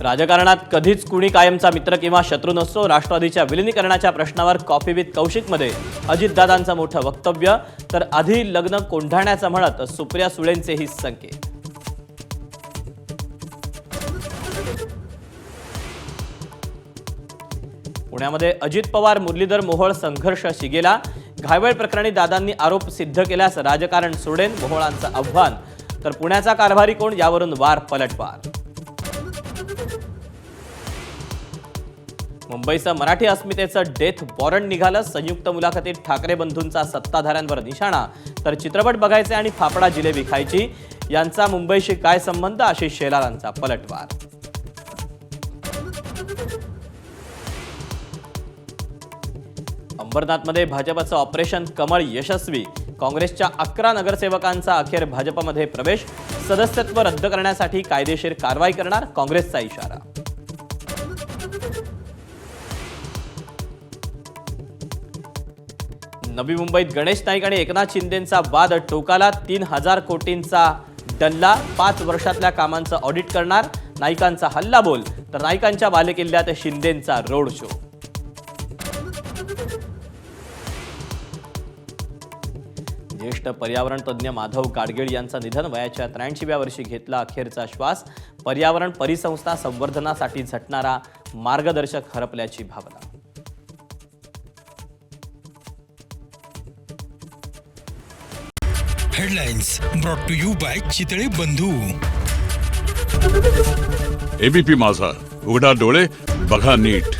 राजकारणात कधीच कुणी कायमचा मित्र किंवा शत्रू नसतो. राष्ट्रवादीच्या विलिनीकरणाच्या प्रश्नावर कॉफी विथ कौशिकमध्ये अजितदादांचं मोठं वक्तव्य. तर आधी लग्न कोंढाण्याचं म्हणत सुप्रिया सुळेंचेही संकेत. पुण्यामध्ये अजित पवार मुरलीधर मोहोळ संघर्ष शिगेला. घायवळ प्रकरणी दादांनी आरोप सिद्ध केल्यास राजकारण सोडेन, मोहोळांचं आव्हान. तर पुण्याचा कारभारी कोण, यावरून वार पलटवार. मुंबईचं मराठी अस्मितेचं डेथ वॉरंट निघालं. संयुक्त मुलाखतीत ठाकरे बंधूंचा सत्ताधाऱ्यांवर निशाणा. तर चित्रपट बघायचे आणि फाफडा जिलेबी खायची, यांचा मुंबईशी काय संबंध, आशिष शेलारांचा पलटवार. अंबरनाथमध्ये भाजपचं ऑपरेशन कमळ यशस्वी. काँग्रेसच्या 11 नगरसेवकांचा अखेर भाजपमध्ये प्रवेश. सदस्यत्व रद्द करण्यासाठी कायदेशीर कारवाई करणार, काँग्रेसचा इशारा. नवी मुंबईत गणेश नाईक आणि एकनाथ शिंदेंचा वाद टोकाला. 3000 कोटींचा डल्ला. 5 वर्षातल्या कामांचं ऑडिट करणार, नाईकांचा हल्लाबोल. तर नाईकांच्या बालेकिल्ल्यात शिंदेंचा रोड शो. ज्येष्ठ पर्यावरण तज्ज्ञ माधव गाडगीळ यांचं निधन. वयाच्या 83व्या वर्षी घेतला अखेरचा श्वास. पर्यावरण परिसंस्था संवर्धनासाठी झटणारा मार्गदर्शक हरपल्याची भावना. Headlines brought to you by Chitale Bandhu. ABP माझा, उघडा डोळे बघा नीट.